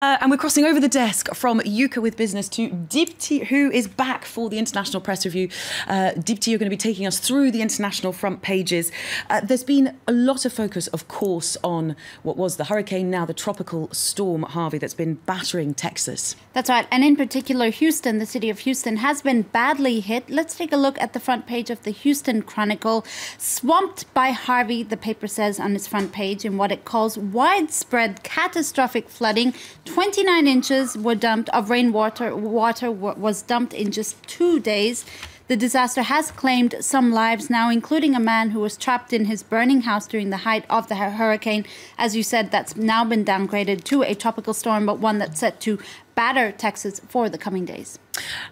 And we're crossing over the desk from Yuka with Business to Deepti, who is back for the International Press Review. Deepti, you're going to be taking us through the international front pages. There's been a lot of focus, of course, on what was the hurricane, now the Tropical Storm Harvey, that's been battering Texas. That's right. And in particular, Houston, the city of Houston, has been badly hit. Let's take a look at the front page of the Houston Chronicle. Swamped by Harvey, the paper says on its front page, in what it calls widespread catastrophic flooding. 29 inches were dumped of rainwater was dumped in just 2 days. The disaster has claimed some lives now, including a man who was trapped in his burning house during the height of the hurricane. As you said, that's now been downgraded to a tropical storm, but one that's set to batter Texas for the coming days.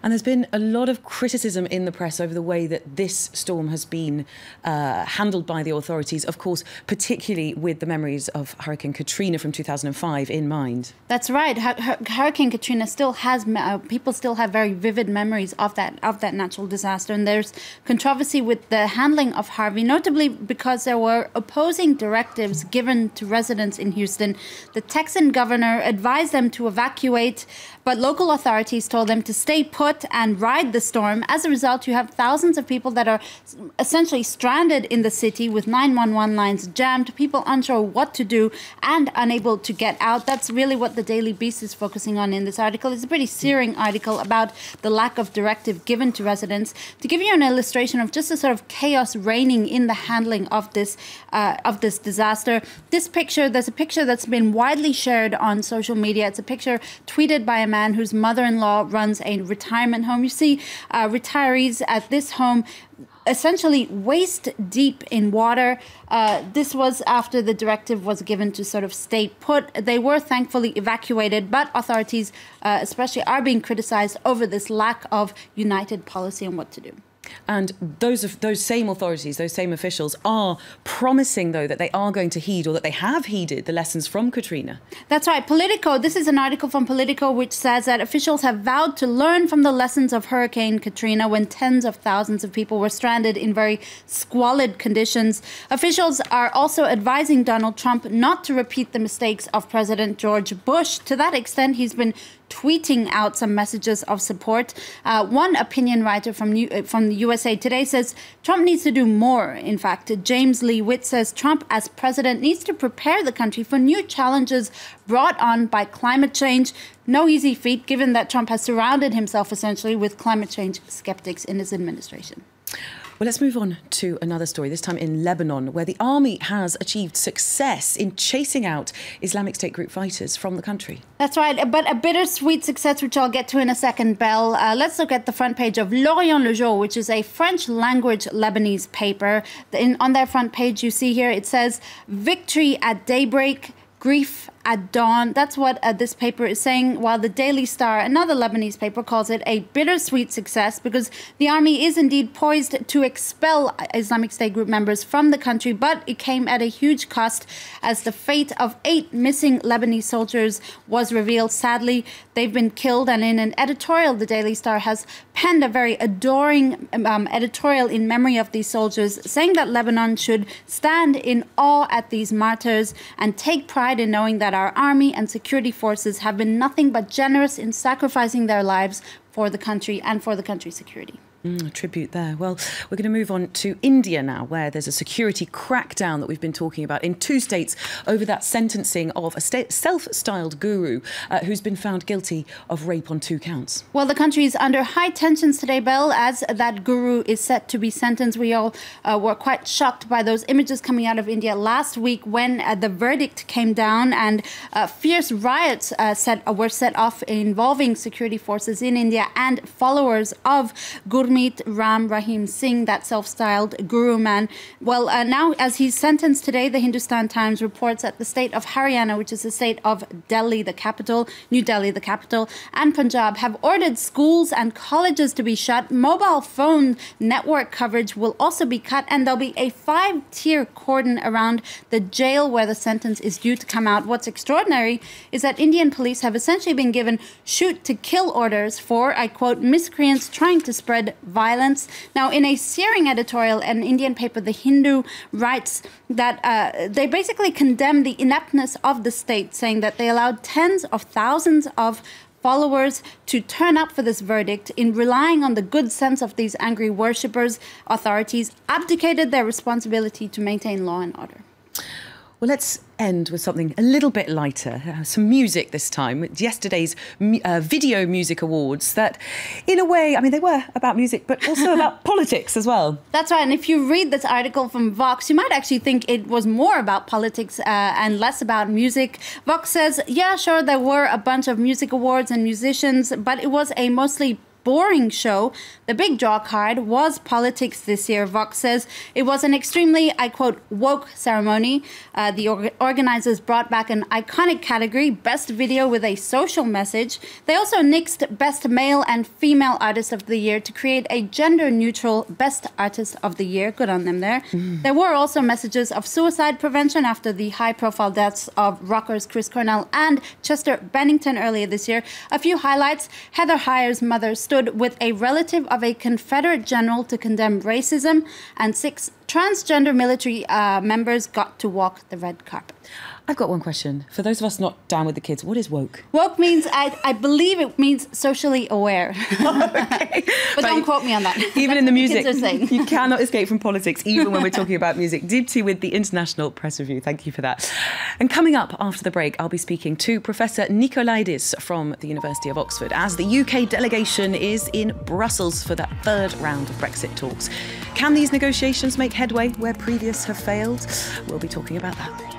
And there's been a lot of criticism in the press over the way that this storm has been handled by the authorities, of course, particularly with the memories of Hurricane Katrina from 2005 in mind. That's right. Hurricane Katrina still has, people still have very vivid memories of that natural disaster. And there's controversy with the handling of Harvey, notably because there were opposing directives given to residents in Houston. The Texan governor advised them to evacuate, but local authorities told them to stay put and ride the storm. As a result, you have thousands of people that are essentially stranded in the city with 911 lines jammed, people unsure what to do and unable to get out. That's really what the Daily Beast is focusing on in this article. It's a pretty searing article about the lack of directive given to residents. To give you an illustration of just the sort of chaos reigning in the handling of this disaster, there's a picture that's been widely shared on social media. It's a picture tweeted by a man whose mother-in-law runs a retirement home. You see retirees at this home essentially waist deep in water. This was after the directive was given to sort of stay put. They were thankfully evacuated, but authorities especially are being criticized over this lack of united policy on what to do. And those same authorities, those same officials are promising, though, that they are going to heed, or that they have heeded, the lessons from Katrina. That's right. Politico, this is an article from Politico which says that officials have vowed to learn from the lessons of Hurricane Katrina when tens of thousands of people were stranded in very squalid conditions. Officials are also advising Donald Trump not to repeat the mistakes of President George Bush. To that extent, he's been tweeting out some messages of support. One opinion writer from the USA Today says Trump needs to do more. In fact, James Lee Witt says Trump as president needs to prepare the country for new challenges brought on by climate change. No easy feat, given that Trump has surrounded himself essentially with climate change skeptics in his administration. Well, let's move on to another story, this time in Lebanon, where the army has achieved success in chasing out Islamic State group fighters from the country. That's right, but a bittersweet success, which I'll get to in a second, Belle. Let's look at the front page of L'Orient Le Jour, which is a French-language Lebanese paper. On their front page, you see here, it says, "Victory at daybreak, grief at dawn." That's what this paper is saying, while the Daily Star, another Lebanese paper, calls it a bittersweet success because the army is indeed poised to expel Islamic State group members from the country, but it came at a huge cost as the fate of 8 missing Lebanese soldiers was revealed. Sadly, they've been killed, and in an editorial, the Daily Star has penned a very adoring editorial in memory of these soldiers, saying that Lebanon should stand in awe at these martyrs and take pride in knowing that our army and security forces have been nothing but generous in sacrificing their lives for the country and for the country's security. A tribute there. Well, we're going to move on to India now, where there's a security crackdown that we've been talking about in 2 states over that sentencing of a self-styled guru who's been found guilty of rape on 2 counts. Well, the country is under high tensions today, Belle, as that guru is set to be sentenced. We all were quite shocked by those images coming out of India last week when the verdict came down, and fierce riots were set off involving security forces in India and followers of Gurmeet Ram Rahim Singh, that self-styled guru man. Well, now as he's sentenced today, the Hindustan Times reports that the state of Haryana, which is the state of Delhi, the capital, New Delhi, the capital, and Punjab have ordered schools and colleges to be shut. Mobile phone network coverage will also be cut, and there'll be a 5-tier cordon around the jail where the sentence is due to come out. What's extraordinary is that Indian police have essentially been given shoot-to-kill orders for, I quote, miscreants trying to spread violence. Now, in a searing editorial, an Indian paper, The Hindu, writes that they basically condemn the ineptness of the state, saying that they allowed tens of thousands of followers to turn up for this verdict. In relying on the good sense of these angry worshippers, authorities abdicated their responsibility to maintain law and order. Well, let's end with something a little bit lighter, some music this time. It's yesterday's Video Music Awards that, in a way, I mean, they were about music, but also about politics as well. That's right. And if you read this article from Vox, you might actually think it was more about politics and less about music. Vox says, yeah, sure, there were a bunch of music awards and musicians, but it was a mostly boring show. The big draw card was politics this year. Vox says it was an extremely, I quote, woke ceremony. The organizers brought back an iconic category, Best Video with a Social Message. They also nixed Best Male and Female Artist of the Year to create a gender-neutral Best Artist of the Year. Good on them there. There were also messages of suicide prevention after the high-profile deaths of rockers Chris Cornell and Chester Bennington earlier this year. A few highlights. Heather Heyer's mother stood with a relative of a Confederate general to condemn racism, and 6 transgender military members got to walk the red carpet. I've got one question. For those of us not down with the kids, what is woke? Woke means, I believe it means socially aware. Okay. But don't quote me on that. Even in the music, kids are saying. You cannot escape from politics, even when we're talking about music. Dipti with the International Press Review. Thank you for that. And coming up after the break, I'll be speaking to Professor Nikolaidis from the University of Oxford as the UK delegation is in Brussels for that 3rd round of Brexit talks. Can these negotiations make headway where previous have failed? We'll be talking about that.